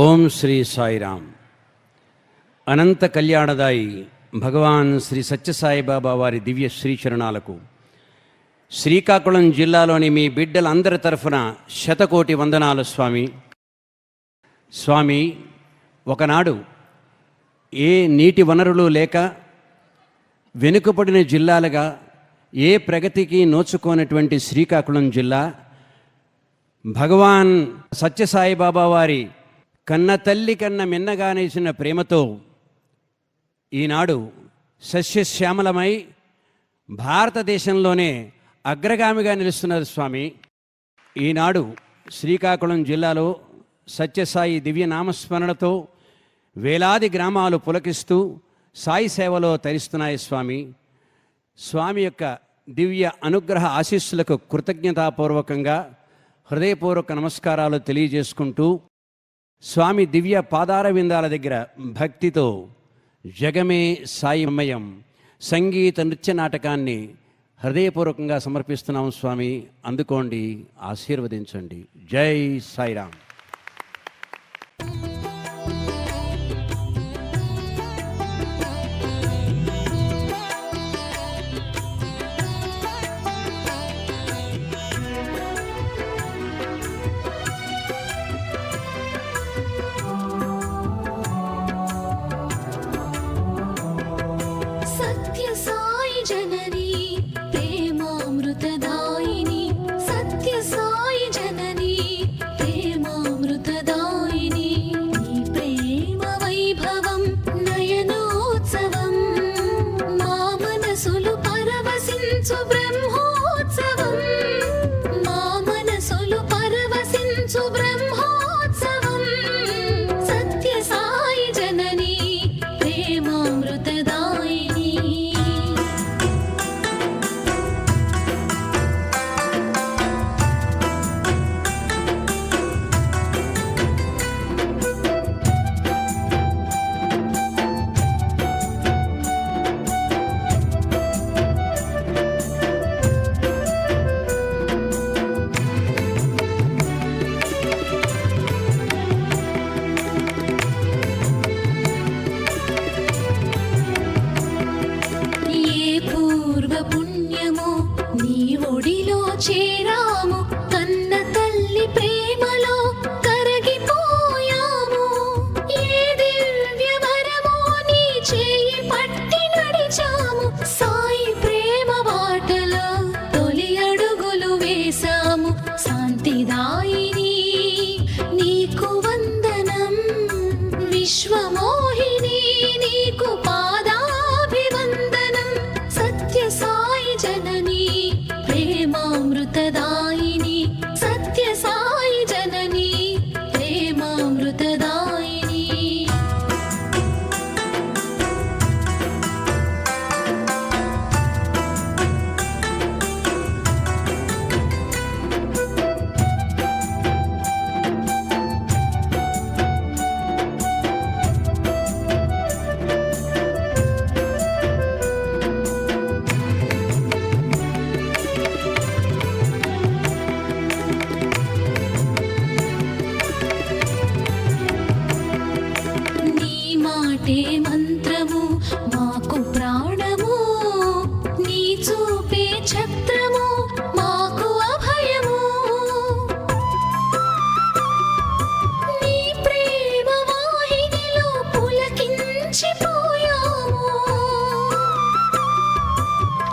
ఓం శ్రీ సాయిరామ్. అనంత కళ్యాణదాయి భగవాన్ శ్రీ సత్యసాయిబాబా వారి దివ్య శ్రీచరణాలకు శ్రీకాకుళం జిల్లాలోని మీ బిడ్డలందరి తరఫున శతకోటి వందనాలు స్వామి. స్వామి, ఒకనాడు ఏ నీటి వనరులు లేక వెనుకబడిన జిల్లాలుగా ఏ ప్రగతికి నోచుకోనటువంటి శ్రీకాకుళం జిల్లా భగవాన్ సత్యసాయిబాబా వారి కన్న తల్లి కన్న మిన్నగానేసిన ప్రేమతో ఈనాడు సస్యశ్యామలమై భారతదేశంలోనే అగ్రగామిగా నిలుస్తున్నారు స్వామి. ఈనాడు శ్రీకాకుళం జిల్లాలో సత్యసాయి దివ్య నామస్మరణతో వేలాది గ్రామాలు పులకిస్తూ సాయి సేవలో తరిస్తున్నాయి స్వామి. స్వామి యొక్క దివ్య అనుగ్రహ ఆశీస్సులకు కృతజ్ఞతాపూర్వకంగా హృదయపూర్వక నమస్కారాలు తెలియజేసుకుంటూ స్వామి దివ్య పాదార విందాల దగ్గర భక్తితో జగమే సాయిమయం సంగీత నృత్య నాటకాన్ని హృదయపూర్వకంగా సమర్పిస్తున్నాం స్వామి. అందుకోండి, ఆశీర్వదించండి. జై సాయిరామ్. చేరాము కన్న తల్లి ప్రేమలో కరగిపోయాము. ఏ దివ్య వరమో నీ చేయి పట్టి నడిచాము. సాయి ప్రేమ బాటలో తొలి అడుగులు వేశాము. శాంతిదాయిని నీకు వందనం, విశ్వమోహిని నీకు పాదాభివందనం. సత్య సాయి జనని ప్రేమామృతదాయిని, సత్య సాయి జనని ప్రేమామృతదాయిని. మంత్రము మాకు ప్రాణము, నీ చూపే ఛత్రము మాకు అభయము. నీ ప్రేమ వాహినిలో పులకించిపోయాము.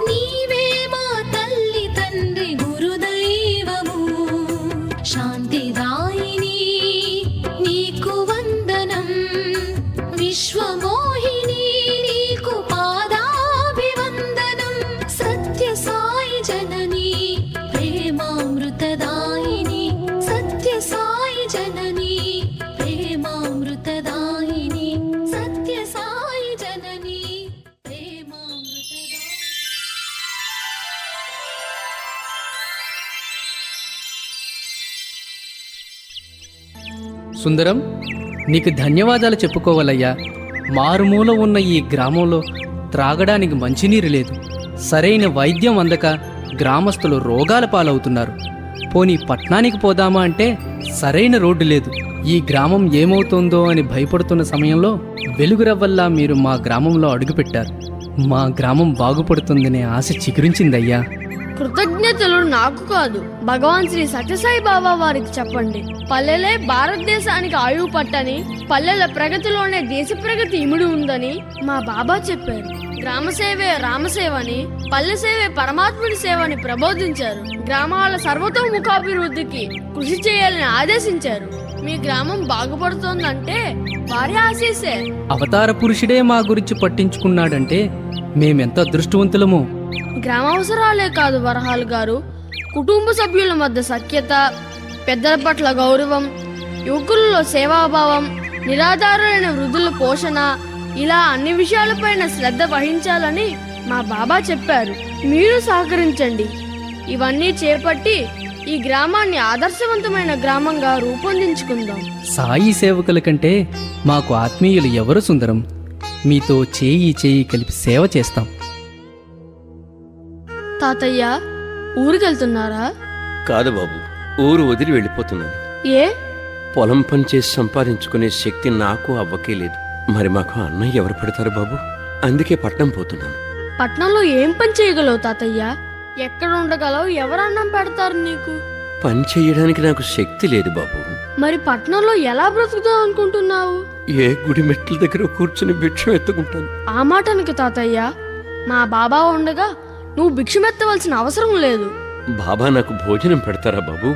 నీవే మా తల్లి తండ్రి గురుదైవము. శాంతిదాయిని నీకు వందనం, విశ్వమోహిని నీకు పాదాభివందనం. సత్య సాయి జనని ప్రేమామృతదాయిని, సత్య సాయి జనని ప్రేమామృతదాయిని, సత్య సాయి జనని ప్రేమామృతదాయిని. సుందరం, నీకు ధన్యవాదాలు చెప్పుకోవాలయ్యా. మారుమూల ఉన్న ఈ గ్రామంలో త్రాగడానికి మంచినీరు లేదు. సరైన వైద్యం అందక గ్రామస్తులు రోగాల పాలవుతున్నారు. పోనీ పట్నానికి పోదామా అంటే సరైన రోడ్డు లేదు. ఈ గ్రామం ఏమవుతుందో అని భయపడుతున్న సమయంలో వెలుగురవ్వల్లా మీరు మా గ్రామంలో అడుగుపెట్టారు. మా గ్రామం బాగుపడుతుందనే ఆశ చిగురించిందయ్యా. కృతజ్ఞతలు నాకు కాదు, భగవాన్ శ్రీ సత్యసాయి బాబా వారికి చెప్పండి. పల్లెలే భారతదేశానికి ఆయువు పట్టని, పల్లెల ప్రగతిలోనే దేశ ప్రగతి ఇమిడి ఉందని మా బాబా చెప్పారు. గ్రామ సేవే రామసేవని, పల్లె సేవే పరమాత్ముడి సేవని ప్రబోధించారు. గ్రామాల సర్వతోముఖాభివృద్ధికి కృషి చేయాలని ఆదేశించారు. మీ గ్రామం బాగుపడుతోందంటే వారి ఆశీస్సే. అవతార పురుషుడే మా గురించి పట్టించుకున్నాడంటే మేమెంత అదృష్టవంతులమో. గ్రామావసరాలే కాదు వరహాలు గారు, కుటుంబ సభ్యుల మధ్య సఖ్యత, పెద్దల పట్ల గౌరవం, యువకులలో సేవాభావం, నిరాధారులైన వృద్ధుల పోషణ, ఇలా అన్ని విషయాలపైన శ్రద్ధ వహించాలని మా బాబా చెప్పారు. మీరు సహకరించండి. ఇవన్నీ చేపట్టి ఈ గ్రామాన్ని ఆదర్శవంతమైన గ్రామంగా రూపొందించుకుందాం. సాయి సేవకుల కంటే మాకు ఆత్మీయులు ఎవరు సుందరం. మీతో చేయి చేయి కలిపి సేవ చేస్తాం. తాతయ్య, ఊరికెళ్తున్నారా? కాదు బాబు, ఊరు వదిలి వెళ్ళిపోతున్నాను. ఏ? పొలం పని చేసి సంపాదించుకునే శక్తి నాకు అవ్వకే లేదు. మరి మాకు అన్నం ఎవరు పెడతారు బాబు? అందుకే పట్నం పోతున్నాను. పట్నంలో ఏం పని చేయగలవు తాతయ్య? ఎక్కడ ఉండగలవు? ఎవరు అన్నం పెడతారు నీకు? పని చేయడానికి నాకు శక్తి లేదు బాబు. మరి పట్నంలో ఎలా బ్రతుకుతావు అనుకుంటున్నావు? ఏ గుడి మెట్ల దగ్గర కూర్చుని భిక్షం ఎత్తుకుంటాను. ఆ మాటనికి తాతయ్య, మా బాబా ఉండగా నువ్వు భిక్షమెత్తవలసిన అవసరం లేదు. బాబా నాకు భోజనం పెడతారా బాబు?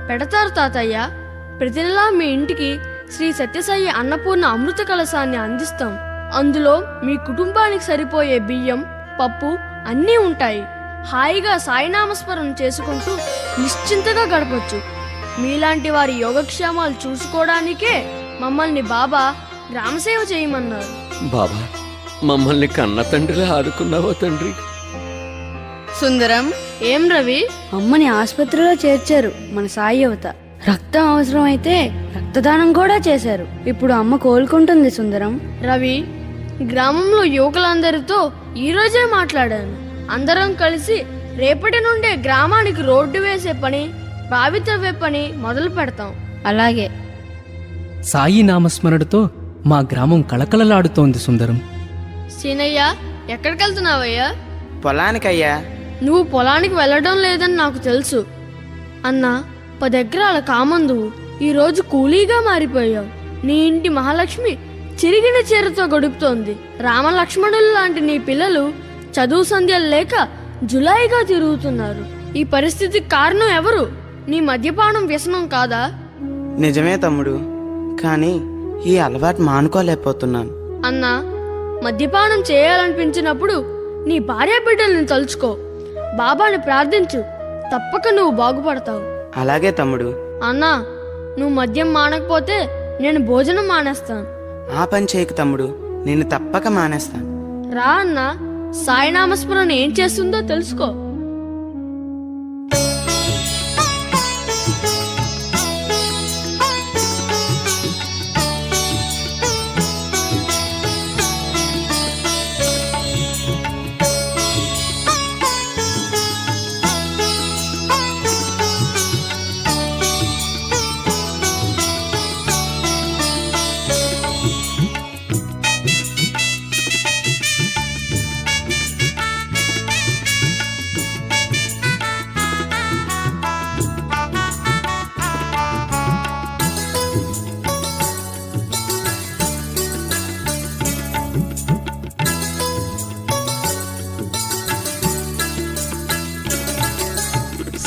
పెడతారు తాతయ్య. ప్రతి నెలా మీ ఇంటికి శ్రీ సత్యసాయి అన్నపూర్ణ అమృత కలశాన్ని అందిస్తాం. అందులో మీ కుటుంబానికి సరిపోయే బియ్యం, పప్పు అన్నీ ఉంటాయి. హాయిగా సాయినామస్మరణ చేసుకుంటూ నిశ్చింతగా గడపొచ్చు. మీలాంటి వారి యోగక్షేమాలు చూసుకోవడానికే మమ్మల్ని బాబా గ్రామసేవ చేయమన్నారు. బాబా, మమ్మల్ని కన్న తండ్రిలా ఆదుకున్నావా తండ్రి? సుందరం, ఏం రవి? అమ్మని ఆసుపత్రిలో చేర్చారు మన సాయి యువత. రక్తం అవసరం అయితే రక్తదానం కూడా చేశారు. ఇప్పుడు అమ్మ కోలుకుంటుంది సుందరం. రవి, గ్రామంలో యువకులందరితో ఈరోజే మాట్లాడాను. అందరం కలిసి రేపటి నుండే గ్రామానికి రోడ్డు వేసే పని, బావి తవ్వే పని మొదలు పెడతాం. అలాగే. సాయి నామస్మరణతో మా గ్రామం కళకళలాడుతోంది సుందరం. సీనయ్య, ఎక్కడికి వెళ్తున్నావయ్యా? పొలానికయ్యా. నువ్వు పొలానికి వెళ్ళడం లేదని నాకు తెలుసు. అన్నా, 10 ఎకరాల కామందువు ఈరోజు కూలీగా మారిపోయావు. నీ ఇంటి మహాలక్ష్మి చిరిగిన చీరతో గడుపుతోంది. రామలక్ష్మణులు లాంటి నీ పిల్లలు చదువు సంధ్యలు లేక జులాయిగా తిరుగుతున్నారు. ఈ పరిస్థితికి కారణం ఎవరు? నీ మద్యపానం వ్యసనం కాదా? నిజమే తమ్ముడు, కానీ ఈ అలవాటు మానుకోలేకపోతున్నాను. అన్నా, మద్యపానం చేయాలనిపించినప్పుడు నీ భార్య బిడ్డల్ని తలుచుకో, బాబాని ప్రార్థించు. తప్పక నువ్వు బాగుపడతావు. అలాగే తమ్ముడు. అన్నా, నువ్వు మద్యం మానకపోతే నేను భోజనం మానేస్తాను. ఆ పని చేయకు తమ్ముడు, నేను తప్పక మానేస్తాను. రా అన్నా, సాయినామస్మరణ ఏం చేస్తుందో తెలుసుకో.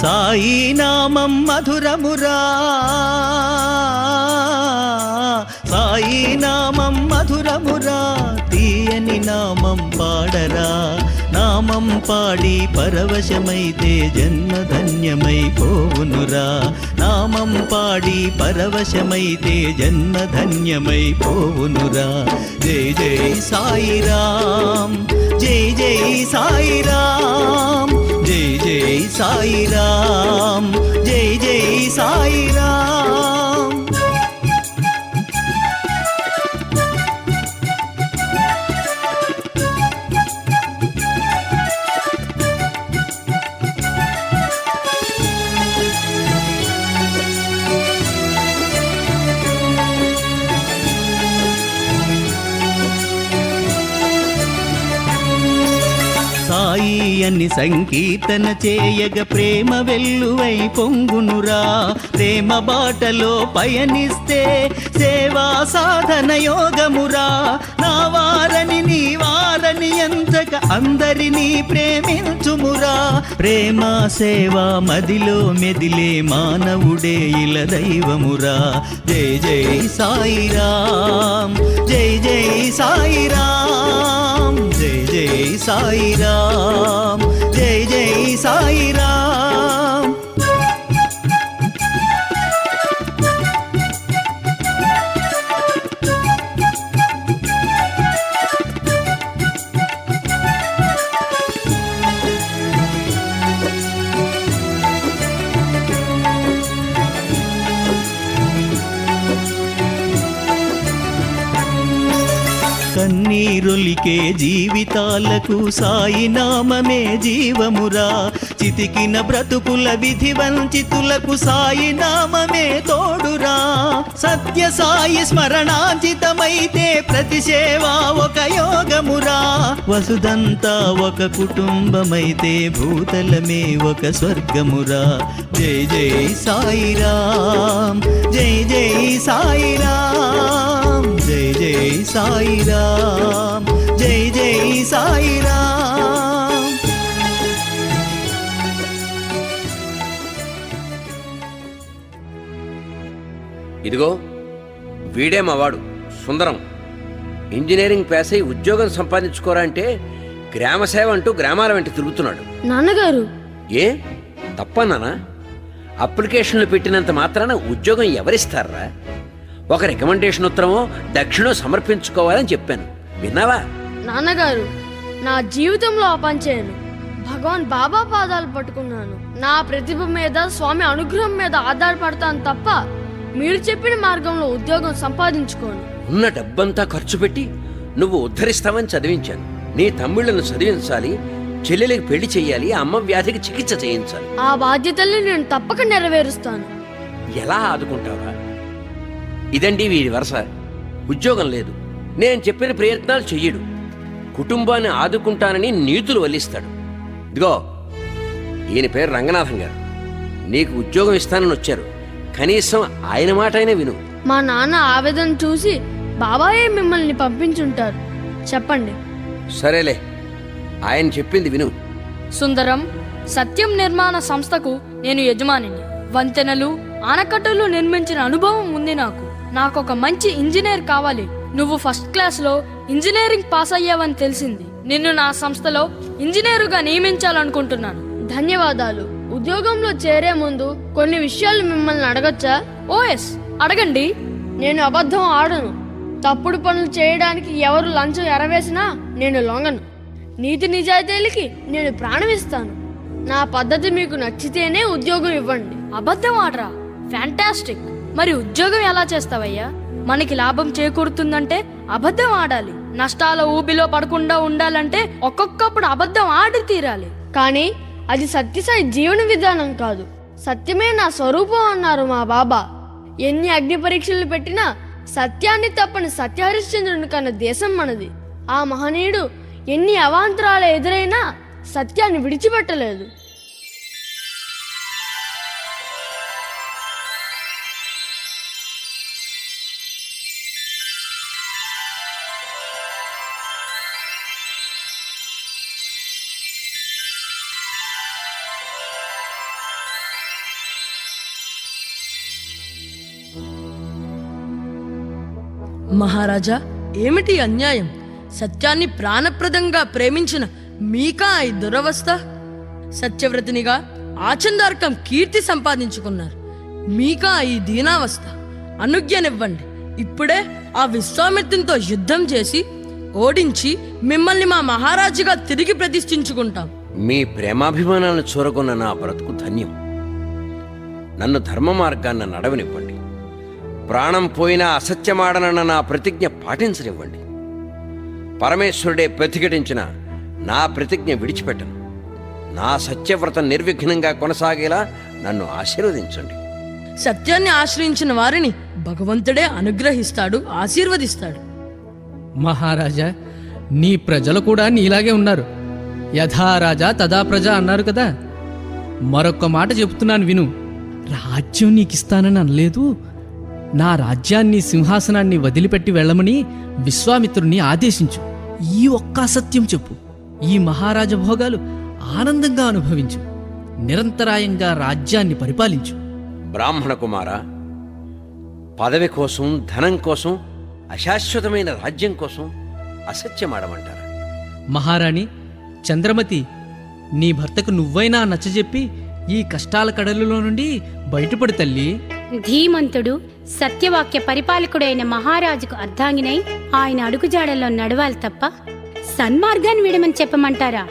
సాయి నామం మధురమురా, సాయి నామం మధురమురా, తీయని నామం పాడరా. నామం పాడి పరవశమైతే జన్మధన్యమైపోవునురా. నామం పాడి పరవశమైతే జన్మధన్యమైపోవునురా. జై జై సాయిరామ్, జై జై సాయిరామ్, జై జై సాయిరామ్, జై జై సాయిరామ్. ప్రేమని సంకీర్తన చేయగ ప్రేమ వెల్లువై పొంగునురా. ప్రేమ బాటలో పయనిస్తే సేవా సాధన యోగమురా. నా వారని నీ వారని ఎంతక అందరినీ ప్రేమించుమురా. ప్రేమ సేవ మదిలో మెదిలే మానవుడే ఇల దైవమురా. జై జై సాయిరామ్, జై జై సాయిరామ్, జై జై సాయిరామ్, జై జై సాయిరామ్. కన్నీరొలికే జీవితాలకు సాయి నామమే జీవమురా. చితికిన బ్రతుకుల విధి వంచితులకు సాయి నామమే తోడురా. సత్య సాయి స్మరణాంచితమైతే ప్రతి సేవ ఒక యోగమురా. వసుదంతా ఒక కుటుంబమైతే భూతలమే ఒక స్వర్గమురా. జై జై సాయిరామ్, జై జై సాయిరామ్, జై జై సాయిరామ్, జై జై సాయిరామ్. ఇదిగో వీడే మా వాడు సుందరం. ఇంజనీరింగ్ పాస్ అయి ఉద్యోగం సంపాదించుకోరా అంటే గ్రామసేవ అంటూ గ్రామాల వెంట తిరుగుతున్నాడు. నాన్నగారు, ఏ తప్ప నాన్న? అప్లికేషన్లు పెట్టినంత మాత్రాన ఉద్యోగం ఎవరిస్తారా? ఒక రికమెండేషన్ ఉత్తరమో దక్షిణో సమర్పించుకోవాలని చెప్పాను, విన్నావా? నాన్నగారు, నా జీవితంలో ఆ పని చేయను. భగవాన్ బాబా పాదాలు పట్టుకున్నాను. నా ప్రతిభ మీద, స్వామి అనుగ్రహం మీద ఆధారపడతాను తప్ప మీరు చెప్పిన మార్గంలో ఉద్యోగం సంపాదించుకోను. ఉన్న డబ్బంతా ఖర్చు పెట్టి నువ్వు ఉద్ధరిస్తావని చదివించాను. నీ తమ్ముళ్లను చదివించాలి, చెల్లెలికి పెళ్లి చెయ్యాలి, అమ్మ వ్యాధికి చికిత్స చేయించాలి. ఆ బాధ్యతల్ని నేను తప్పక నెరవేరుస్తాను. ఎలా ఆదుకుంటావా? ఇదండి వీడి వరస. ఉద్యోగం లేదు, నేను చెప్పిన ప్రయత్నాలు చెయ్యడు, కుటుంబాన్ని ఆదుకుంటానని నీతులు వల్లిస్తాడు. ఇదిగో ఈయన పేరు రంగనాథం గారు. నీకు ఉద్యోగం ఇస్తానని వచ్చారు, కనీసం ఆయన మాట అయినా విను. మా నాన్న ఆవేదన చూసి బాబాయే మిమ్మల్ని పంపించుంటారు. చెప్పండి. సరేలే, ఆయన చెప్పింది విను. సుందరం, సత్యం నిర్మాణ సంస్థకు నేను యజమానిని. వంతెనలు, ఆనకట్టలు నిర్మించిన అనుభవం ఉంది నాకు. నాకొక మంచి ఇంజనీర్ కావాలి. నువ్వు ఫస్ట్ క్లాస్లో ఇంజనీరింగ్ పాస్ అయ్యావని తెలిసింది. నిన్ను నా సంస్థలో ఇంజనీరుగా నియమించాలనుకుంటున్నాను. ధన్యవాదాలు. ఉద్యోగంలో చేరే ముందు కొన్ని విషయాలు మిమ్మల్ని అడగచ్చా? ఓఎస్, అడగండి. నేను అబద్ధం ఆడను. తప్పుడు పనులు చేయడానికి ఎవరు లంచం ఎరవేసినా నేను లొంగను. నీతి నిజాయితీలకి నేను ప్రాణం ఇస్తాను. నా పద్ధతి మీకు నచ్చితేనే ఉద్యోగం ఇవ్వండి. అబద్ధం ఆడరా? ఫ్యాంటాస్టిక్. మరి ఉద్యోగం ఎలా చేస్తావయ్యా? మనకి లాభం చేకూరుతుందంటే అబద్ధం ఆడాలి. నష్టాల ఊబిలో పడకుండా ఉండాలంటే ఒక్కొక్కప్పుడు అబద్ధం ఆడి తీరాలి. కానీ అది సత్యసాయి జీవన విధానం కాదు. సత్యమే నా స్వరూపం అన్నారు మా బాబా. ఎన్ని అగ్ని పరీక్షలు పెట్టినా సత్యాన్ని తప్పని సత్యహరిశ్చంద్రుని కన్న దేశం మనది. ఆ మహనీయుడు ఎన్ని అవాంతరాలు ఎదురైనా సత్యాన్ని విడిచిపెట్టలేదు. మహారాజా, ఏమిటి అన్యాయం? సత్యాన్ని ప్రాణప్రదంగా ప్రేమించిన మీకా ఈ దురవస్థ? సత్యవ్రతినిగా ఆచందార్కం కీర్తి సంపాదించుకున్నారు. మీకా ఈ దీనావస్థ? అనుజ్ఞనివ్వండి. ఇప్పుడే ఆ విశ్వామిత్రునితో యుద్ధం చేసి ఓడించి మిమ్మల్ని మా మహారాజుగా తిరిగి ప్రతిష్ఠించుకుంటాం. మీ ప్రేమాభిమానాలను చూరగొన్న నా బ్రతుకు ధన్యం. నన్ను ధర్మ మార్గాన్ని నడవనివ్వండి. ప్రాణం పోయినా అసత్యమాడనన్న నా ప్రతిజ్ఞ పాటించనివ్వండి. పరమేశ్వరుడే ప్రతిఘటించిన నా ప్రతిజ్ఞ విడిచిపెట్టను. నా సత్యవ్రతం నిర్విఘ్నంగా కొనసాగేలా నన్ను ఆశీర్వదించండి. సత్యాన్ని ఆశ్రయించిన వారిని భగవంతుడే అనుగ్రహిస్తాడు, ఆశీర్వదిస్తాడు. మహారాజా, నీ ప్రజలు కూడా నీలాగే ఉన్నారు. యథా రాజా తదా ప్రజ అన్నారు కదా. మరొక్క మాట చెబుతున్నాను విను. రాజ్యం నీకిస్తానని అనలేదు. నా రాజ్యాన్ని, సింహాసనాన్ని వదిలిపెట్టి వెళ్ళమని విశ్వామిత్రుణ్ణి ఆదేశించు. ఈ ఒక్క అసత్యం చెప్పు. ఈ మహారాజ భోగాలు ఆనందంగా అనుభవించు. నిరంతరాయంగా రాజ్యాన్ని పరిపాలించు. బ్రాహ్మణ కుమార, పదవి కోసం, ధనం కోసం, అశాశ్వతమైన రాజ్యం కోసం అసత్యమాడమంటారా? మహారాణి చంద్రమతి, నీ భర్తకు నువ్వైనా నచ్చజెప్పి ఈ కష్టాల కడలులో నుండి బయటపడు తల్లి. ధీమంతుడు సత్యవాక్య పరిపాలకుడైన మహారాజుకు అర్ధాంగినై ఆయన అడుగుజాడల్లో నడవాలి తప్ప సన్మార్గాన్ని విడమని చెప్పమంటారా?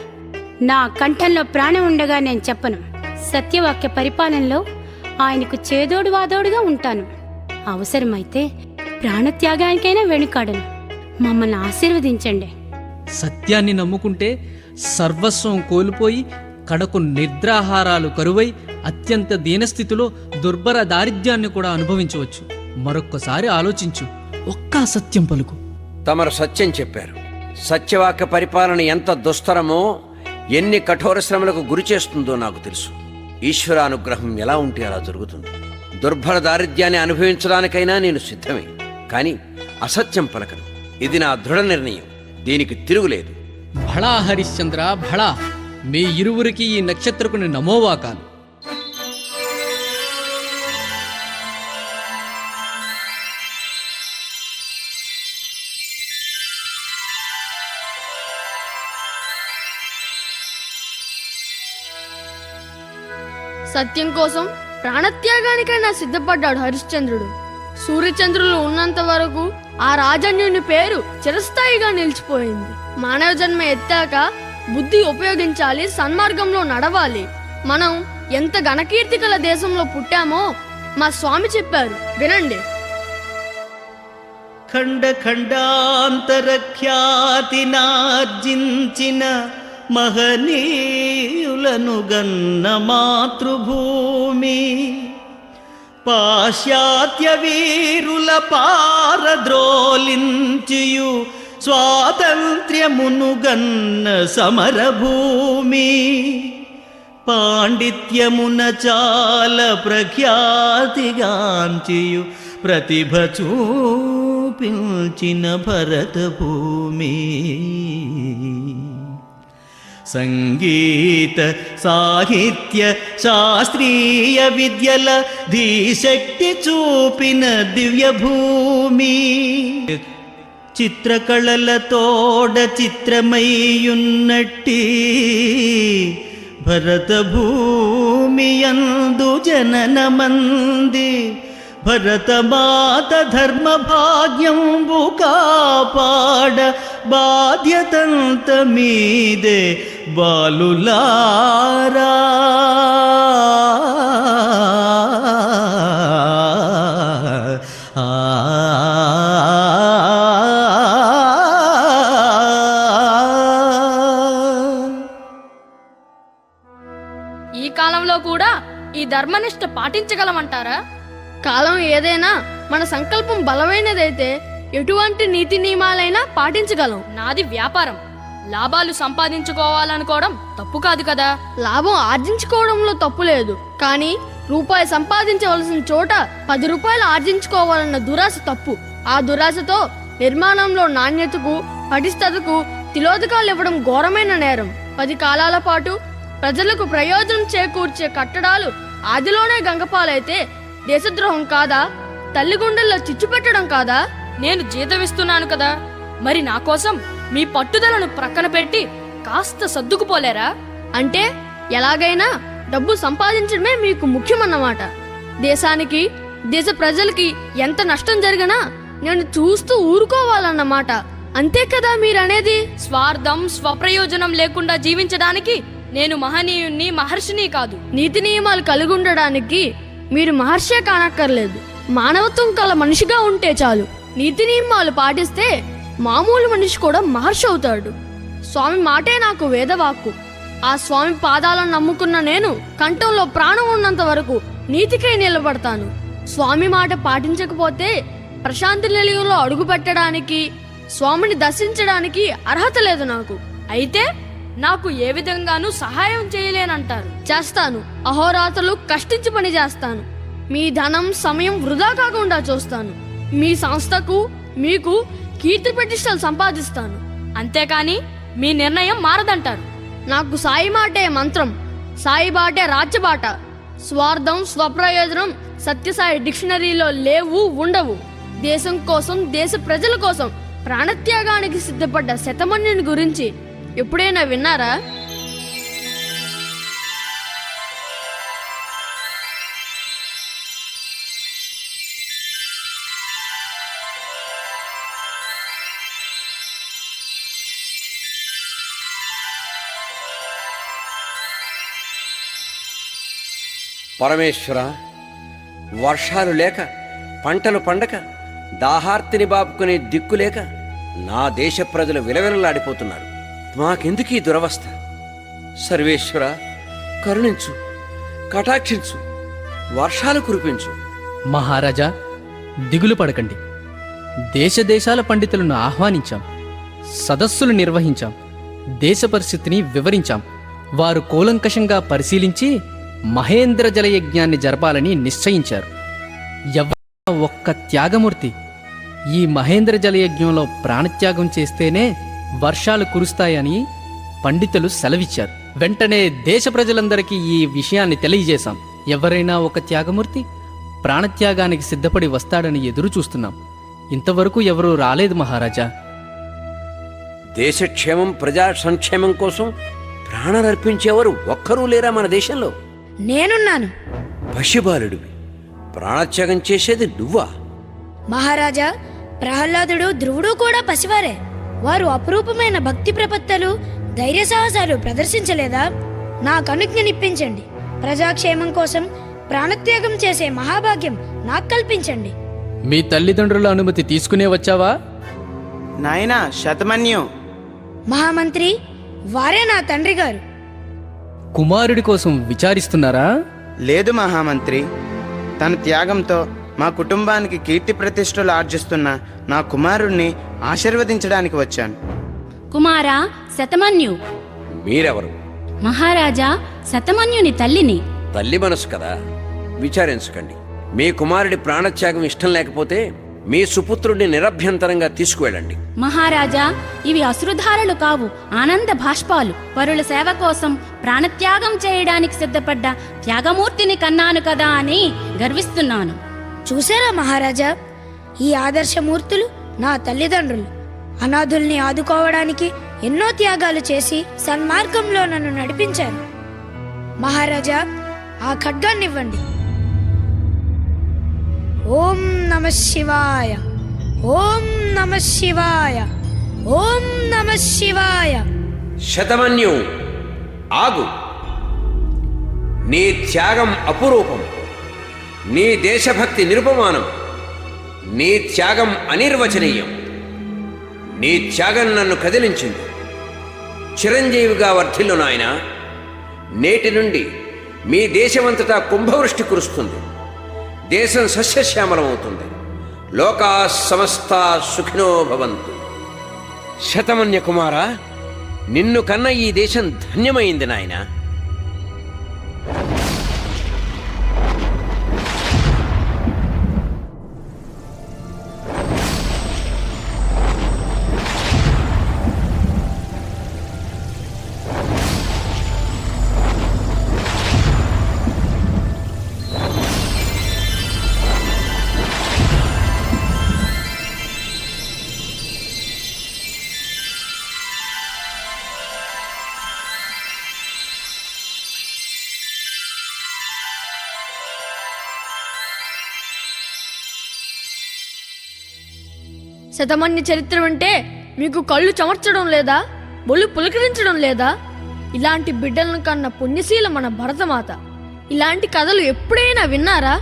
నా కంఠంలో ప్రాణం ఉండగా నేను చెప్పను. సత్యవాక్య పరిపాలనలో ఆయనకు చేదోడు వాదోడుగా ఉంటాను. అవసరమైతే ప్రాణత్యాగానికైనా వెనుకాడను. మమ్మల్ని ఆశీర్వదించండి. సత్యాన్ని నమ్ముకుంటే సర్వస్వం కోల్పోయి కడకు నిద్రాహారాలు కరువై అత్యంత దీనస్థితిలో దుర్భర దారిద్ర్యాన్ని కూడా అనుభవించవచ్చు. మరొక్కసారి ఆలోచించు. ఒక్క అసత్యం పలుకు. తమరు సత్యం చెప్పారు. సత్యవాక్య పరిపాలన ఎంత దుస్తరమో, ఎన్ని కఠోర శ్రమలకు గురి చేస్తుందో నాకు తెలుసు. ఈశ్వరానుగ్రహం ఎలా ఉంటే అలా జరుగుతుంది. దుర్భర దారిద్ర్యాన్ని అనుభవించడానికైనా నేను సిద్ధమే. కానీ అసత్యం పలకను. ఇది నా దృఢ నిర్ణయం. దీనికి తిరుగులేదు. భళా హరిశ్చంద్ర భళా. మీ ఇరువురికి ఈ నక్షత్రకుని నమోవాకాలు. సత్యం కోసం ప్రాణత్యాగానికైనా సిద్ధపడ్డాడు హరిశ్చంద్రుడు. సూర్యచంద్రులు ఉన్నంత వరకు ఆ రాజన్యుని పేరు చిరస్థాయిగా నిలిచిపోయింది. మానవ జన్మ ఎత్తాక బుద్ధి ఉపయోగించాలి, సన్మార్గంలో నడవాలి. మనం ఎంత ఘనకీర్తి గల దేశంలో పుట్టామో మా స్వామి చెప్పారు, వినండి. ఖండ ఖండాంతర ఖ్యాతినార్జించిన మహనీయులను గన్న మాతృభూమి, పాశ్చాత్య వీరుల పారద్రోలించియు స్వాతంత్ర్యమును గన్న సమరభూమి, పాండిత్యమున చాల ప్రఖ్యాతిగాంచియు ప్రతిభ చూపించిన భరతభూమి, సంగీత సాహిత్య శాస్త్రీయ విద్యల ధీశక్తి చూపిన దివ్యభూమి, చిత్రకళలతోడ చిత్రమయ్యున్నట్టి భరతభూమియందు జననమంది, భరతమాత ధర్మ భాగ్యంబు కాపాడ బాధ్యతంత మీదే బాలులారా. ఈ కాలంలో కూడా ఈ ధర్మనిష్ట పాటించగలమంటారా? కాలం ఏదైనా మన సంకల్పం బలమైనదైతే ఎటువంటి నీతి నియమాలైనా పాటించగలం. నాది వ్యాపారం. లాభాలు సంపాదించుకోవాలనుకోవడం తప్పు కాదు కదా. లాభం ఆర్జించుకోవడంలో తప్పు లేదు, కానీ రూపాయి సంపాదించవలసిన చోట 10 రూపాయలు ఆర్జించుకోవాలన్న దురాశ తప్పు. ఆ దురాశతో నిర్మాణంలో నాణ్యతకు, పటిష్టతకు తిలోదకాలు ఇవ్వడం ఘోరమైన నేరం. 10 కాలాల పాటు ప్రజలకు ప్రయోజనం చేకూర్చే కట్టడాలు ఆదిలోనే గంగపాలైతే దేశద్రోహం కాదా? తల్లి గుండెల్లో చిచ్చు పెట్టడం కాదా? నేను జీతమిస్తున్నాను కదా, మరి నా కోసం మీ పట్టుదలను ప్రక్కన పెట్టి కాస్త సర్దుకుపోలేరా? అంటే ఎలాగైనా డబ్బు సంపాదించడమే మీకు ముఖ్యమన్నమాట. దేశానికి, దేశ ప్రజలకి ఎంత నష్టం జరిగినా నేను చూస్తూ ఊరుకోవాలన్నమాట. అంతే కదా మీరనేది? స్వార్థం, స్వప్రయోజనం లేకుండా జీవించడానికి నేను మహనీయుణ్ణి, మహర్షిని కాదు. నీతి నియమాలు కలిగి ఉండడానికి మీరు మహర్షే కానక్కర్లేదు. మానవత్వం కల మనిషిగా ఉంటే చాలు. నీతి నియమాలు పాటిస్తే మామూలు మనిషి కూడా మహర్షి అవుతాడు. స్వామి మాటే నాకు వేదవాక్కు. ఆ స్వామి పాదాలను నమ్ముకున్న నేను కంఠంలో ప్రాణం ఉన్నంత వరకు నీతికై నిలబడతాను. స్వామి మాట పాటించకపోతే ప్రశాంతి నిలయంలో అడుగు పెట్టడానికి, స్వామిని దర్శించడానికి అర్హత లేదు నాకు. అయితే నాకు ఏ విధంగానూ సహాయం చేయలేనంటారు. చేస్తాను. అహోరాత్రులు కష్టించి పని చేస్తాను. మీ ధనం సమయం వృధా కాకుండా చూస్తాను. మీ సంస్థకు మీకు కీర్తి ప్రతిష్టలు సంపాదిస్తాను. అంతేకాని మీ నిర్ణయం మారదంటారు. నాకు సాయి మాటే మంత్రం, సాయి బాటే రాజ్యబాట. స్వార్థం, స్వప్రయోజనం సత్యసాయి డిక్షనరీలో లేవు, ఉండవు. దేశం కోసం, దేశ ప్రజల కోసం ప్రాణత్యాగానికి సిద్ధపడ్డ శతమన్యుని గురించి ఎప్పుడైనా విన్నారా? పరమేశ్వర, వర్షాలు లేక, పంటలు పండక, దాహార్తిని బాపుకునే దిక్కు లేక నా దేశ ప్రజలు విలవిలలాడిపోతున్నారు. మాకెందుకు ఈ దురవస్థ? సర్వేశ్వర, కరుణించు, కటాక్షించు, వర్షాలు కురిపించు. మహారాజా, దిగులు పడకండి. దేశ దేశాల పండితులను ఆహ్వానించాం, సదస్సులు నిర్వహించాం, దేశ పరిస్థితిని వివరించాం. వారు కూలంకషంగా పరిశీలించి మహేంద్ర జలయజ్ఞాన్ని జరపాలని నిశ్చయించారు. ఎవరైనా ఒక్క త్యాగమూర్తి ఈ మహేంద్ర జలయజ్ఞంలో ప్రాణత్యాగం చేస్తేనే వర్షాలు కురుస్తాయని పండితులు సెలవిచ్చారు. వెంటనే దేశ ప్రజలందరికీ ఈ విషయాన్ని తెలియజేశాం. ఎవరైనా ఒక త్యాగమూర్తి ప్రాణత్యాగానికి సిద్ధపడి వస్తాడని ఎదురు చూస్తున్నాం. ఇంతవరకు ఎవరూ రాలేదు మహారాజా. దేశక్షేమం, ప్రజా సంక్షేమం కోసం ప్రాణాలర్పించేవారు ఒక్కరూ లేరా మన దేశంలో? నేనున్నాను పశుబాలుడివి, ప్రాణత్యాగం చేసేది నువ్వా? మహారాజా. ప్రహ్లాదుడు, ధ్రువుడు కూడా పసివారే. వారు అపురూపమైన భక్తి ప్రపత్తలు, ధైర్య సాహసాలు ప్రదర్శించలేదా? నాకు అనుజ్ఞనిప్పించండి. ప్రజాక్షేమం కోసం ప్రాణత్యాగం చేసే మహాభాగ్యం నాకు కల్పించండి. మీ తల్లిదండ్రుల అనుమతి తీసుకునే వచ్చావా? నాయనా శతమన్యు, మహామంత్రి, వారే నా తండ్రి గారు. కుమారుడి కోసం విచారిస్తున్నారా? లేదు మహామంత్రి. తన త్యాగంతో మా కుటుంబానికి కీర్తి ప్రతిష్టలు ఆర్జిస్తున్న నా కుమారుణ్ణి ఆశీర్వదించడానికి వచ్చాను. కుమారా శతమన్యు. మీరెవరు? మహారాజా, శతమన్యుని తల్లిని. తల్లి మనసు కదా, విచారించకండి. మీ కుమారుడి ప్రాణత్యాగం ఇష్టం లేకపోతే మీ సుపుత్రుడిని నిరభ్యంతరంగా తీసుకువెళ్ళండి. మహారాజా, ఇవి అశ్రుధారలు కావు, ఆనంద భాష్పాలు. పరుల సేవ కోసం ప్రాణత్యాగం చేయడానికి సిద్ధపడ్డ త్యాగమూర్తిని కన్నాను కదా అని గర్విస్తున్నాను. చూసారా మహారాజా, ఈ ఆదర్శమూర్తులు నా తల్లిదండ్రులు. అనాథుల్ని ఆదుకోవడానికి ఎన్నో త్యాగాలు చేసి సన్మార్గంలో నన్ను నడిపించారు. మహారాజా, ఆ ఖడ్గాన్నివ్వండి. ఓం నమ శివాయ, ఓం నమ శివాయ, ఓం నమ శివాయ. శతమన్యు, ఆగు. నీ త్యాగం అపురూపం, నీ దేశభక్తి నిరుపమానం, నీ త్యాగం అనిర్వచనీయం. నీ త్యాగం నన్ను కదిలించింది. చిరంజీవిగా వర్ధిల్లు నాయనా. నేటి నుండి మీ దేశమంతటా కుంభవృష్టి కురుస్తుంది. దేశం సస్యశ్యామలమవుతుంది. లోకా సమస్తా సుఖినో భవంతు. శతమన్య కుమారా, నిన్ను కన్న ఈ దేశం ధన్యమైంది నాయనా. శతమన్య చరిత్ర అంటే మీకు కళ్ళు చెమర్చడం లేదా? బొల్లు పులకరించడం లేదా? ఇలాంటి బిడ్డలను కన్న పుణ్యశీల మన భరతమాత. ఇలాంటి కథలు ఎప్పుడైనా విన్నారా?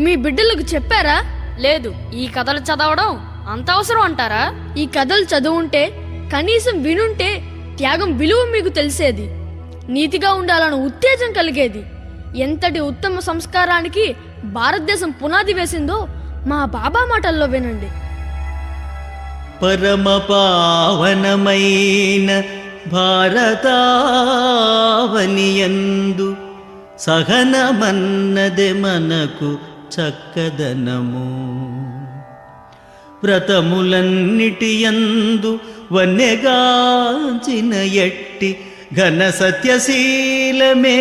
మీ బిడ్డలకు చెప్పారా? లేదు. ఈ కథలు చదవడం అంత అవసరం అంటారా? ఈ కథలు చదువుంటే, కనీసం వినుంటే త్యాగం విలువ మీకు తెలిసేది. నీతిగా ఉండాలన్న ఉత్తేజం కలిగేది. ఎంతటి ఉత్తమ సంస్కారానికి భారతదేశం పునాది వేసిందో మా బాబా మాటల్లో వినండి. పరమ పావనమైన భారతావనియందు సహనమన్నదే మనకు చక్కదనము. వ్రతములన్నిటియందు వన్నెగాంచిన ఎట్టి ఘన సత్యశీలమే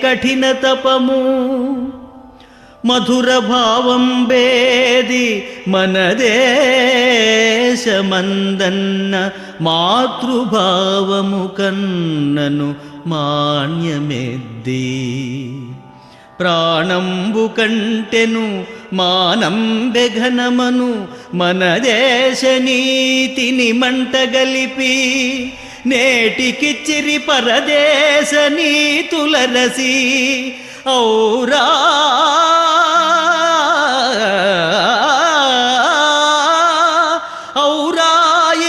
కఠిన తపము. మధుర భావం బేది మన దేశమందన్న మాతృభావము కన్నను మాన్యమెద్ది. ప్రాణంబు కంటెను మానంబెఘనమను మన దేశ నీతిని మంటగలిపి. నేటికిచ్చిరి పరదేశ నీతులరసి ఔరా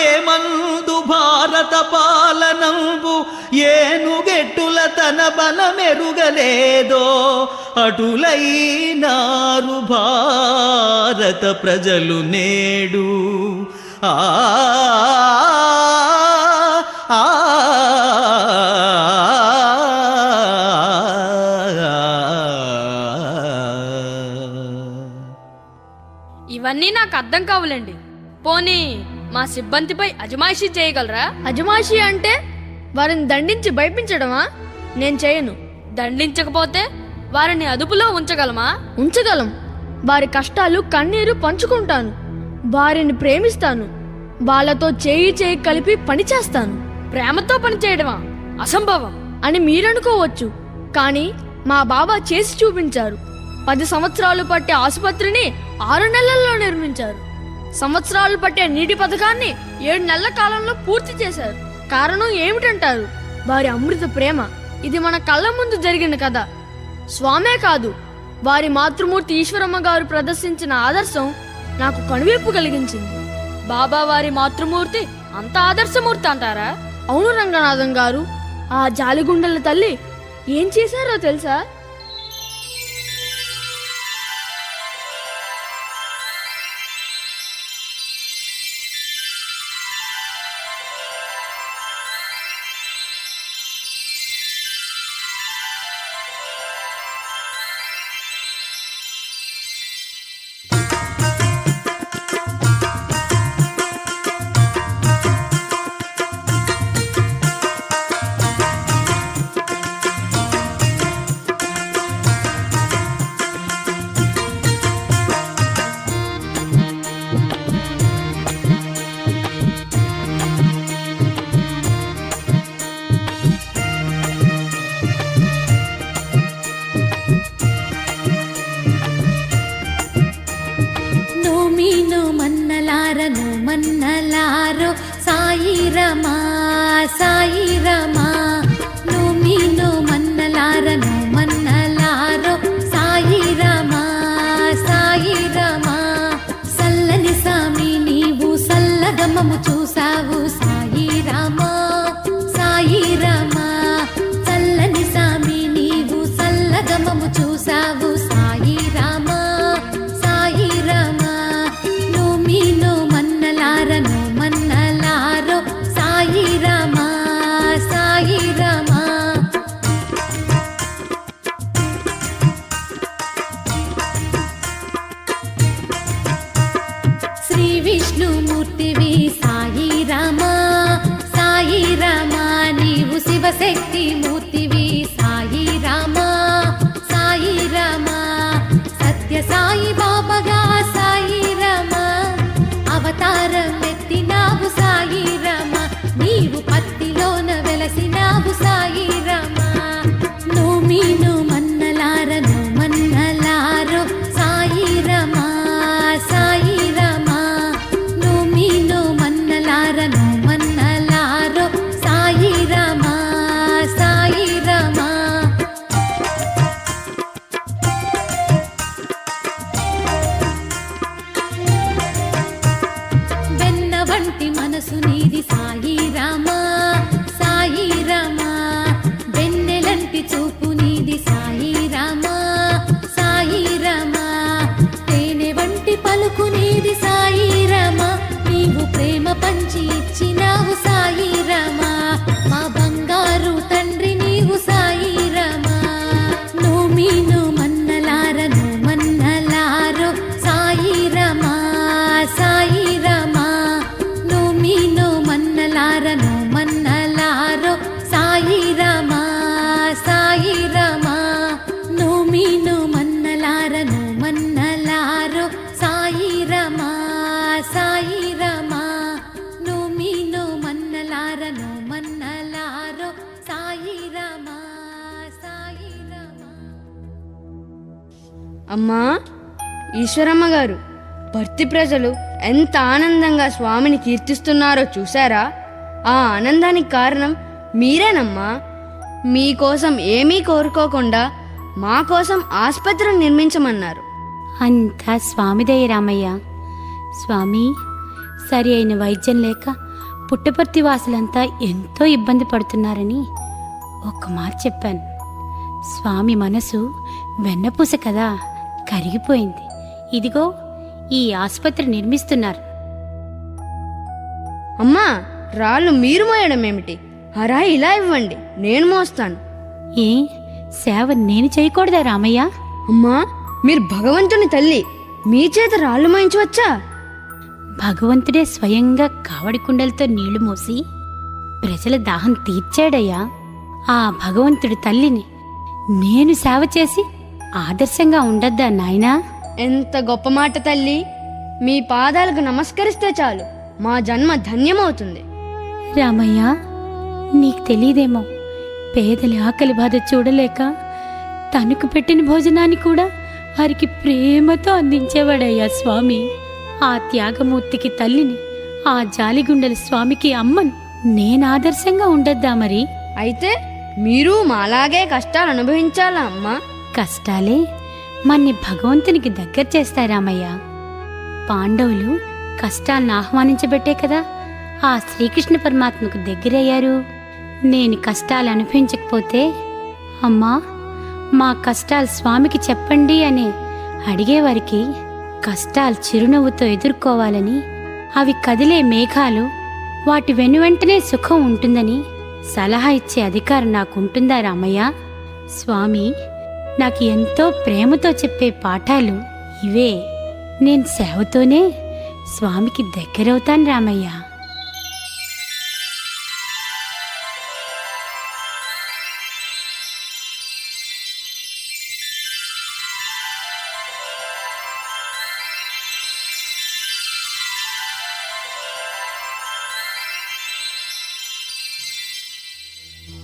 ఏమందు భారత పాలనంబు ఏనుగెట్టుల తన బలమెరుగలేదో అటులైనారు భారత ప్రజలు నేడు. ఆ ఇవన్నీ నాకు అర్థం కావులేండి. పోనీ మా సిబ్బందిపై అజమాయిషీ చేయగలరా? అజమాయిషి అంటే వారిని దండించి భయపించడమా? నేను చేయను. దండించకపోతే వారిని అదుపులో ఉంచగలమా? ఉంచగలం. వారి కష్టాలు కన్నీరు పంచుకుంటాను. వారిని ప్రేమిస్తాను. వాళ్ళతో చేయి చేయి కలిపి పని చేస్తాను. ప్రేమతో పని చేయడమా? అసంభవం అని మీరనుకోవచ్చు, కానీ మా బాబా చేసి చూపించారు. 10 సంవత్సరాలు పట్టే ఆసుపత్రిని 6 నెలల్లో నిర్మించారు. సంవత్సరాలు పట్టే నీటి పథకాన్ని 7 నెలల కాలంలో పూర్తి చేశారు. కారణం ఏమిటంటారు? వారి అమృత ప్రేమ. ఇది మన కళ్ళ ముందు జరిగిన కథ. స్వామే కాదు, వారి మాతృమూర్తి ఈశ్వరమ్మ గారు ప్రదర్శించిన ఆదర్శం నాకు కనువిప్పు కలిగించింది. బాబా వారి మాతృమూర్తి అంత ఆదర్శమూర్తి అంటారా? అవును రంగనాథం గారు. ఆ జాలిగుండల తల్లి ఏం చేశారో తెలుసా? మన్నలారో సాయి రమా సాయి రమా. నోమీనో మన్నలారో సాయి రమా సాయి రమా. సల్లని సామి నీవు సల్లగమము చూసావు సాయి రమా సాయి రమా. చల్లని సామి నీవు సల్లగమము చూసావు సాయి రమా సాయి రమా. నోమీనో మన్నలారో సాయి రమా సాయి రమా. శ్రీ విష్ణుమూర్తివి సాయి రమా సాయి రమా. నీవు శివశక్తి మూర్తివి సాయి రమా సాయి రమా. సత్య సాయి బాబాగా సాయి రమా అవతారం ఎత్తినావు సాయి రమా. నీవు పత్తిలోన వెలసినావు సాయి రమా. నోమీనో మన్నలారో సాయి రమా సాయి రమా. నోమీనో మన్నలారో సాయి రమా సాయి రమా. అమ్మా ఈశ్వరమ్మ గారు, భర్తీ ప్రజలు ఎంత ఆనందంగా స్వామిని కీర్తిస్తున్నారో చూసారా? ఆ ఆనందానికి కారణం మీరేనమ్మా. మీకోసం ఏమీ కోరుకోకుండా మా కోసం ఆసుపత్రిని నిర్మించమన్నారు. అంతా స్వామిదయ రామయ్య. స్వామి, సరి అయిన వైద్యం లేక పుట్టపర్తి వాసులంతా ఎంతో ఇబ్బంది పడుతున్నారని ఒక్క మాట చెప్పాను. స్వామి మనసు వెన్నపూస కదా, కరిగిపోయింది. ఇదిగో ఈ ఆసుపత్రి నిర్మిస్తున్నారు. అమ్మా, రాళ్ళు మీరు మోయడం ఏమిటి? ఆ రాయి ఇలా ఇవ్వండి, నేను మోస్తాను. ఏ సేవ నేను చేయకూడదా రామయ్య? అమ్మా, మీరు భగవంతుని తల్లి, మీ చేత రాళ్ళు మోయించవచ్చా? భగవంతుడే స్వయంగా కావడి కుండలతో నీళ్లు మోసి ప్రజల దాహం తీర్చాడయ్యా. ఆ భగవంతుడి తల్లిని నేను సేవ చేసి ఆదర్శంగా ఉండద్దా నాయనా? ఎంత గొప్ప మాట తల్లి. మీ పాదాలకు నమస్కరిస్తే చాలు, మా జన్మ ధన్యమవుతుంది. రామయ్య, నీకు తెలీదేమో, పేదల ఆకలి బాధ చూడలేక తనకు పెట్టిన భోజనాన్ని కూడా వారికి ప్రేమతో అందించేవాడయ్యా స్వామి. ఆ త్యాగమూర్తికి తల్లిని, ఆ జాలిగుండల స్వామికి అమ్మను నేను ఆదర్శంగా ఉండద్దా మరి? అయితే మీరు మాలాగే కష్టాలు అనుభవించాలా అమ్మా? కష్టాలే మన్ని భగవంతునికి దగ్గర చేస్తారామయ్య. పాండవులు కష్టాలను ఆహ్వానించబట్టే కదా ఆ శ్రీకృష్ణ పరమాత్మకు దగ్గరయ్యారు. నేను కష్టాలు అనుభవించకపోతే, అమ్మా మా కష్టాలు స్వామికి చెప్పండి అని అడిగేవారికి కష్టాలు చిరునవ్వుతో ఎదుర్కోవాలని, అవి కదిలే మేఘాలు, వాటి వెనువెంటనే సుఖం ఉంటుందని సలహా ఇచ్చే అధికారం నాకుంటుందా రామయ్య? స్వామి నాకు ఎంతో ప్రేమతో చెప్పే పాఠాలు ఇవే. నేను సేవతోనే స్వామికి దగ్గరవుతాను రామయ్య.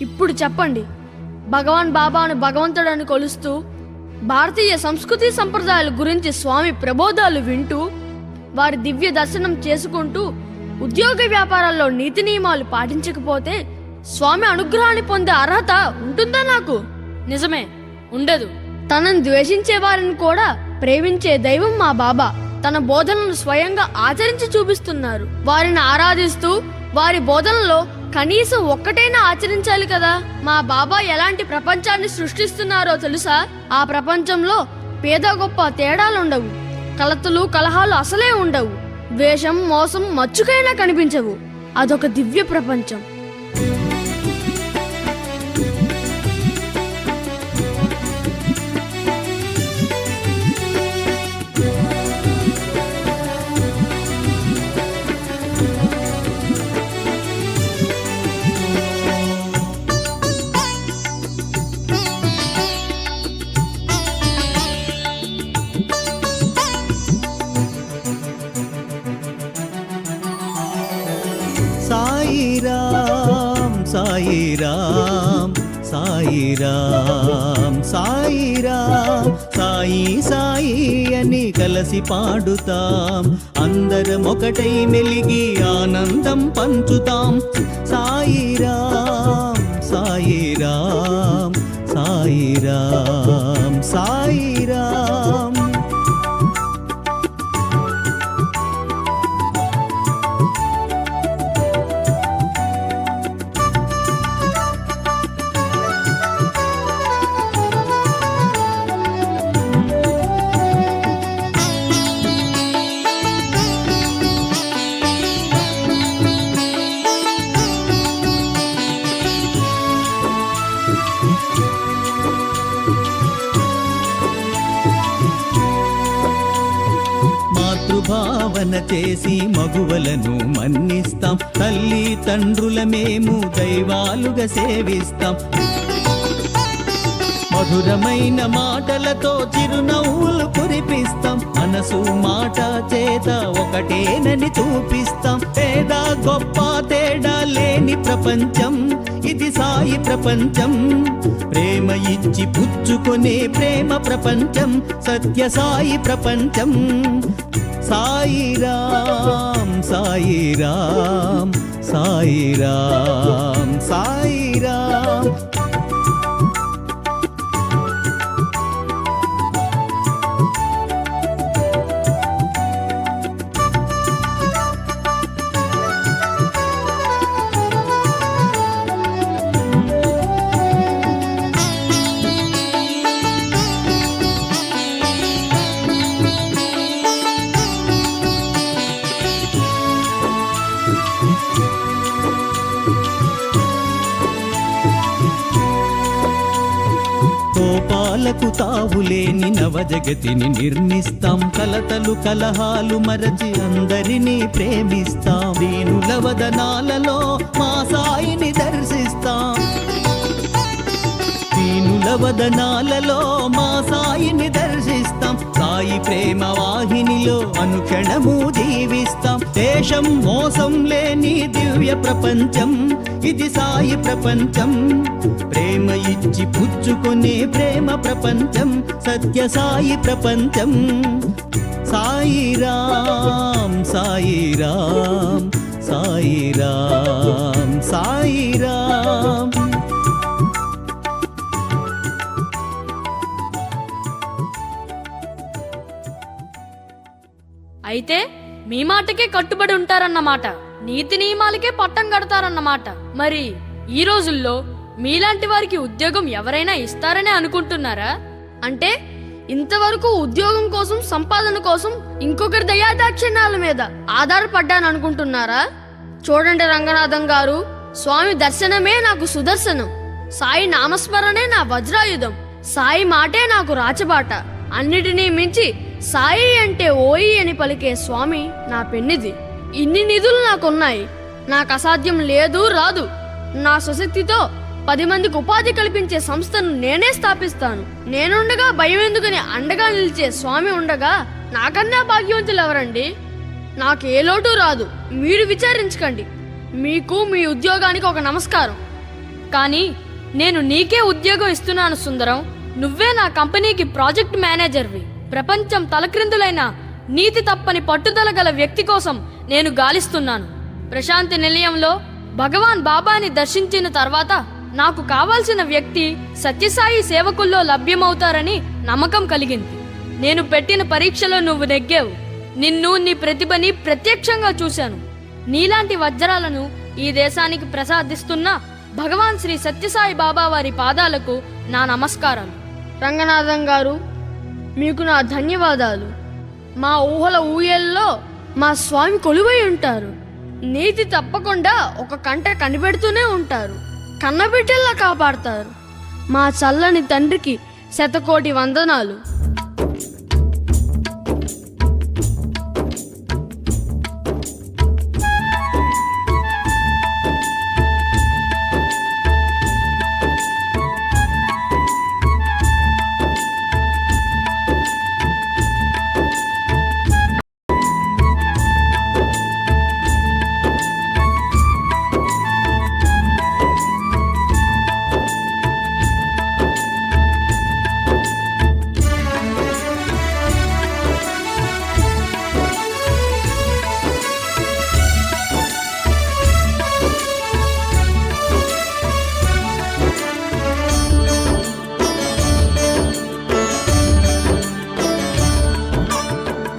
ఇప్పుడు చెప్పండి, భగవాన్ బాబాను భగవంతుడని కొలుస్తూ భారతీయ సంస్కృతి సంప్రదాయాల గురించి స్వామి ప్రబోధాలు వింటూ వారి దివ్య దర్శనం చేసుకుంటూ ఉద్యోగ వ్యాపారాల్లో నీతి నియమాలు పాటించకపోతే స్వామి అనుగ్రహాన్ని పొందే అర్హత ఉంటుందా నాకు? నిజమే, ఉండదు. తనను ద్వేషించే వారిని కూడా ప్రేమించే దైవం మా బాబా తన బోధనలు స్వయంగా ఆచరించి చూపిస్తున్నారు. వారిని ఆరాధిస్తూ వారి బోధనలో కనీసం ఒక్కటైనా ఆచరించాలి కదా. మా బాబా ఎలాంటి ప్రపంచాన్ని సృష్టిస్తున్నారో తెలుసా? ఆ ప్రపంచంలో పేద గొప్ప తేడాలుండవు, కలతలు కలహాలు అసలే ఉండవు, ద్వేషం మోసం మచ్చుకైనా కనిపించవు. అదొక దివ్య ప్రపంచం. సాయిరాం సాయిరాం సాయిరాం సాయిరాం, సాయి సాయి అని కలసి పాడుతాం, అందరం ఒకటై మెలిగి ఆనందం పంచుతాం. సాయిరాం సాయిరాం సాయిరాం సాయిరాం. భావన చేసి మగువలను మన్నిస్తాం, తల్లి తండ్రుల మేము దైవాలుగా సేవిస్తాం. మధురమైన మాటలతో చిరునవ్వులు కురిపిస్తాం, మనసు మాట చేత ఒకటేనని చూపిస్తాం. పేద గొప్ప తేడా లేని ప్రపంచం ఇది సాయి ప్రపంచం, ప్రేమ ఇచ్చి పుచ్చుకొనే ప్రేమ ప్రపంచం, సత్య సాయి ప్రపంచం. సాయిరామ్ సాయిరామ్ సాయిరామ్ సాయిరామ్. కోపాలకు తావులేని నవజగతిని నిర్మిస్తాం, కలతలు కలహాలు మరచి అందరినీ ప్రేమిస్తాం, దీనుల వదనాలలో మా సాయిని దర్శిస్తాం, దీనుల వదనాలలో మా సాయిని దర్శిస్తాం, సాయి ప్రేమ వాహినిలో అనుక్షణము జీవిస్తాం. దేశం మోసం లేని దివ్య ప్రపంచం, ఇది సాయి ప్రపంచం, ప్రేమ ఇచ్చి పుచ్చుకొనే ప్రేమ ప్రపంచం, సత్య సాయి ప్రపంచం. సాయిరామ్ సాయిరామ్ సాయిరామ్ సాయిరామ్. అయితే మీ మాటకే కట్టుబడి ఉంటారన్నమాట, నీతి నియమాలకే పట్టం కడతారన్నమాట. మరి ఈ రోజుల్లో మీలాంటి వారికి ఉద్యోగం ఎవరైనా ఇస్తారనే అనుకుంటున్నారా? అంటే ఇంతవరకు ఉద్యోగం కోసం, సంపాదన కోసం ఇంకొకరి దయాదాక్షిణ్యాల మీద ఆధారపడ్డాను అనుకుంటున్నారా? చూడండి రంగనాథం గారు, స్వామి దర్శనమే నాకు సుదర్శనం, సాయి నామస్మరణే నా వజ్రాయుధం, సాయి మాటే నాకు రాచబాట, అన్నిటినీ మించి సాయి అంటే ఓయి అని పలికే స్వామి నా పెన్నిది. ఇన్ని నిధులు నాకున్నాయి, నాకు అసాధ్యం లేదు రాదు. నా స్వశక్తితో 10 మందికి ఉపాధి కల్పించే సంస్థను నేనే స్థాపిస్తాను. నేనుండగా భయం ఎందుకని అండగా నిలిచే స్వామి ఉండగా నాకన్నా భాగ్యవంతులు ఎవరండి? నాకు ఏ లోటు రాదు, మీరు విచారించకండి. మీకు మీ ఉద్యోగానికి ఒక నమస్కారం. కానీ నేను నీకే ఉద్యోగం ఇస్తున్నాను సుందరం, నువ్వే నా కంపెనీకి ప్రాజెక్ట్ మేనేజర్వి. ప్రపంచం తలక్రిందులైన నీతి తప్పని పట్టుదల గల వ్యక్తి కోసం నేను గాలిస్తున్నాను. ప్రశాంతి నిలయంలో భగవాన్ బాబాని దర్శించిన తర్వాత నాకు కావాల్సిన వ్యక్తి సత్యసాయి సేవకుల్లో లభ్యమవుతారని నమ్మకం కలిగింది. నేను పెట్టిన పరీక్షలో నువ్వు నెగ్గావు. నిన్ను, నీ ప్రతిభని ప్రత్యక్షంగా చూశాను. నీలాంటి వజ్రాలను ఈ దేశానికి ప్రసాదిస్తున్న భగవాన్ శ్రీ సత్యసాయి బాబా వారి పాదాలకు నా నమస్కారాలు. రంగనాథం గారు, మీకు నా ధన్యవాదాలు. మా ఊహల ఊయల్లో మా స్వామి కొలువై ఉంటారు. నీతి తప్పకుండా ఒక కంట కనిపెడుతూనే ఉంటారు, కన్నబిడ్డల్లా కాపాడతారు. మా చల్లని తండ్రికి 100,000,000 వందనాలు.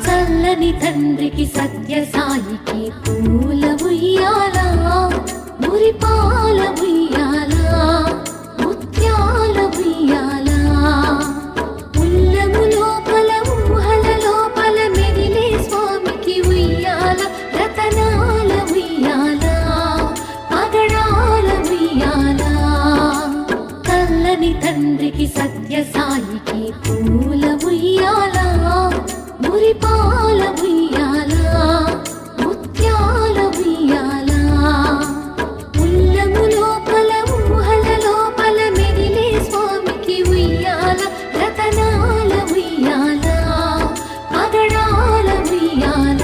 చల్లని తండ్రికి సత్య సాయికి పూల ఉయ్యాల, మురిపాల ఉయ్యాల, ముత్యాల ఉయ్యాల, ఉల్లము లోపల ఊహల లోపల మెదిలే స్వామికి ఉయ్యాల, రతనాల ఉయ్యాల, పగడాల ఉయ్యాల. చల్లని తండ్రికి సత్య సాయికి పూల ఉయ్యాల, మురిపాల ఉయ్యాల, ముత్యాల ఉయ్యాల, ఉల్లము లోపల ఊహల లోపల మెదిలే స్వామికి ఉయ్యాల, రతనాల ఉయ్యాల, పగడాల ఉయ్యాల.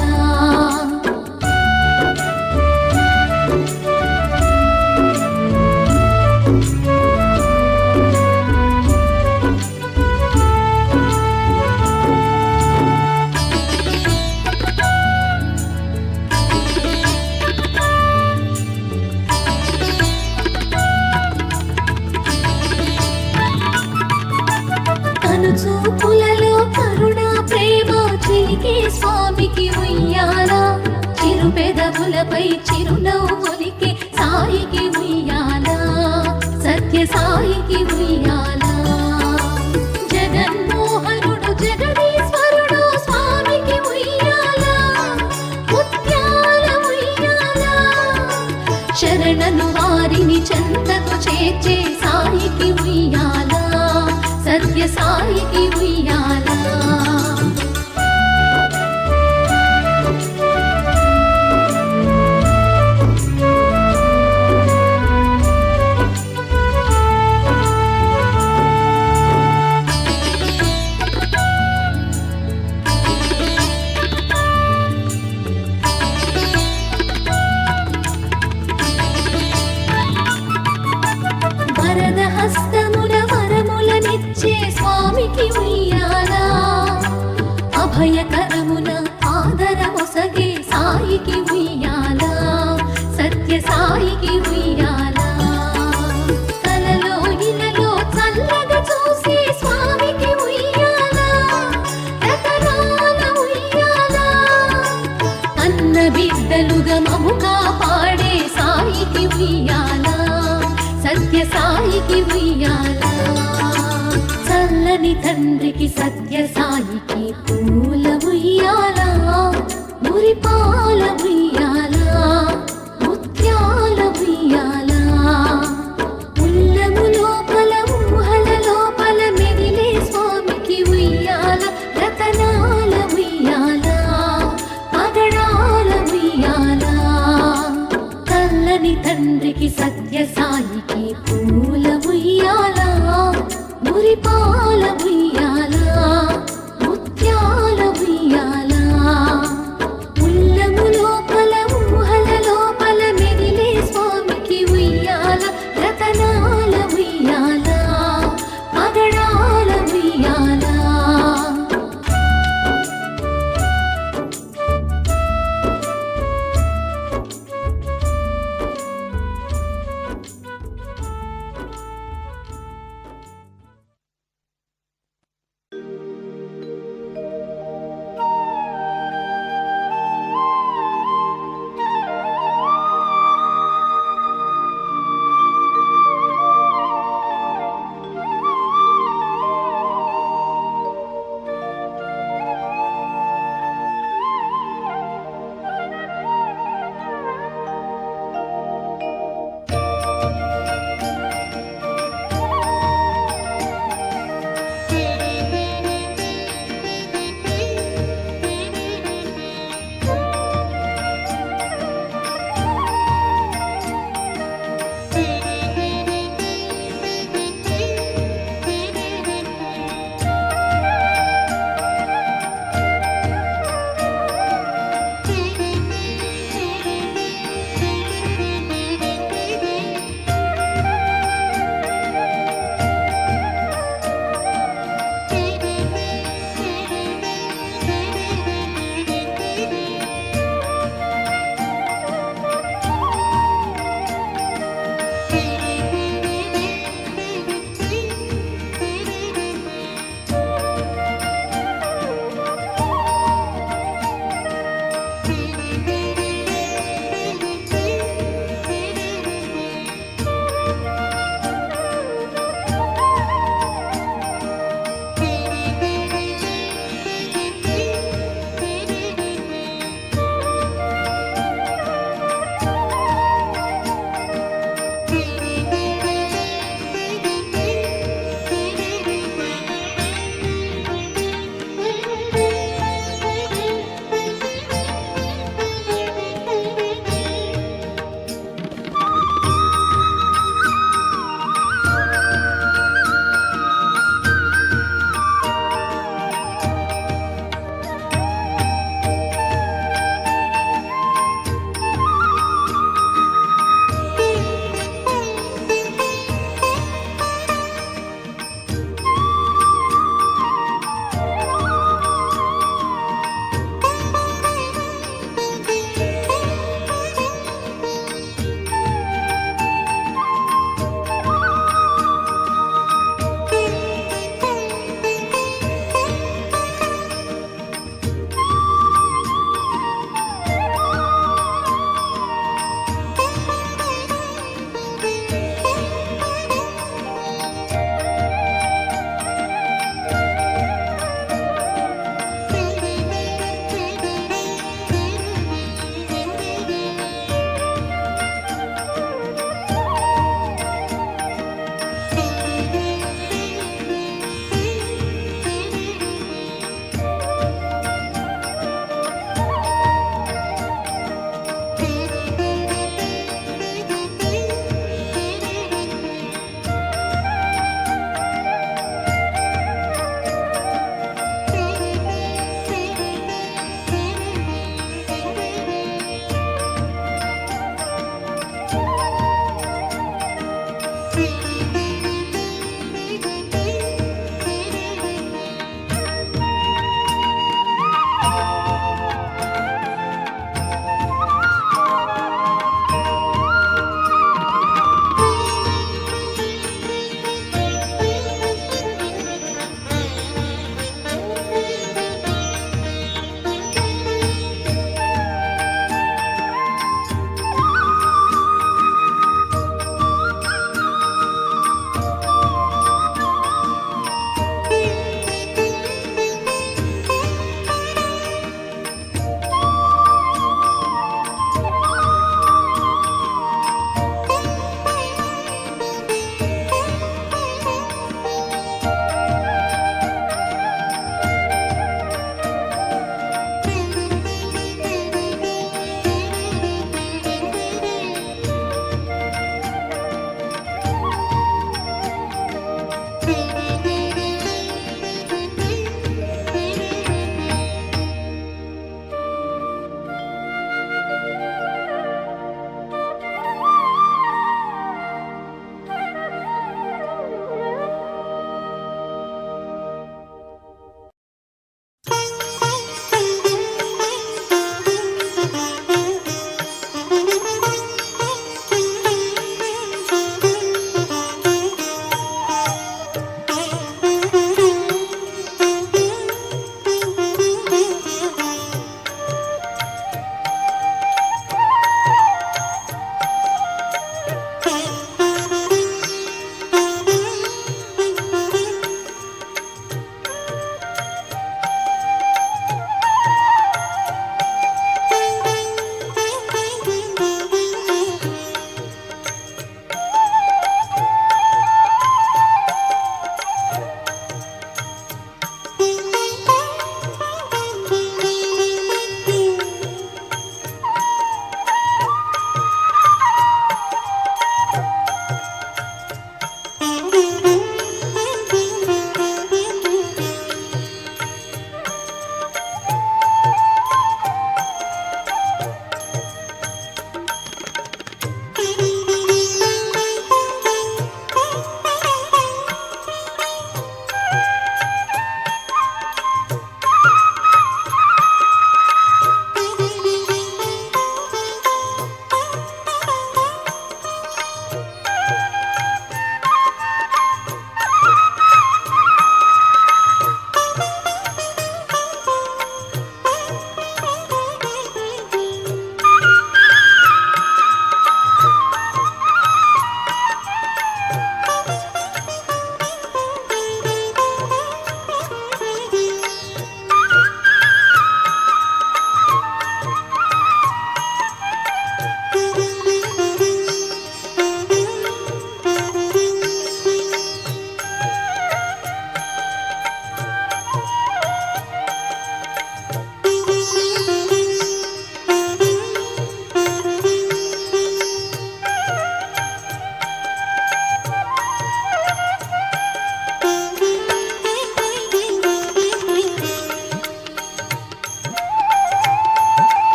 పలికే స్వామికి ఉయ్యాల చిరు పెదవులపై చిరునవ్వులికే సాయికి ఉయ్యాల సత్య సాయికి ఉయ్యాల జగన్మోహనుడు జగదీశ్వరుడు స్వామికి ఉయ్యాల ముత్యాల ఉయ్యాల శరణను వారిని చెంతకు చేర్చే సాయికి ఉయ్యాల సత్య సాయికి ఉయ్యాల వరద హస్తముల వరములనిచ్చే స్వామికి ఉయ్యాల అభయకరమున ఆదరమొసగే సాయికి ఉయ్యాల సత్య సాయికి ఉయ్యాల కలలో ఇలలో చల్లగా చూసే స్వామికి ఉయ్యాల రతనాల ఉయ్యాల అన్న బిడ్డలుగా మము కాపాడే సాయికి ఉయ్యాల సత్య సాయికి ఉయ్యాల చల్లని తండ్రికి సత్య సాయికి పూల ఉయ్యాల మురిపాల ఉయ్యాల ముత్యాల ఉయ్యాల ఉల్లము లోపల ఊహల లోపల మెదిలే స్వామికి ఉయ్యాల రతనాల ఉయ్యాల పగడాల ఉయ్యాల చల్లని తండ్రికి సత్య సాయికి పూల ఉయ్యాల మురిపాల ఉయ్యాల ముత్యాల ఉయ్యాల ఉల్లము లోపల ఊహల లోపల మెదిలే స్వామికి ఉయ్యాల రతనాల ఉయ్యాల పగడాల ఉయ్యాల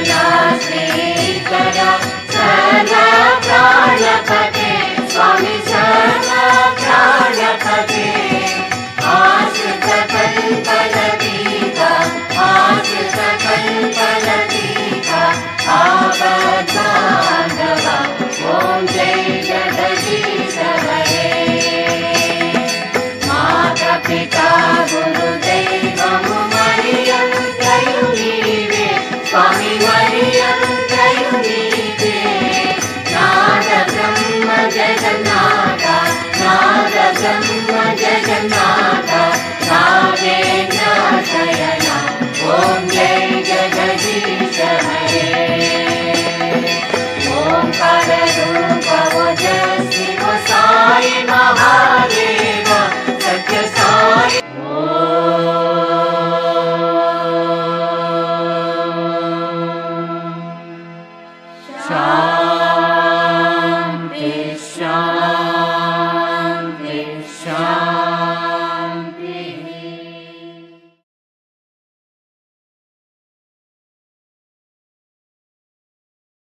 ला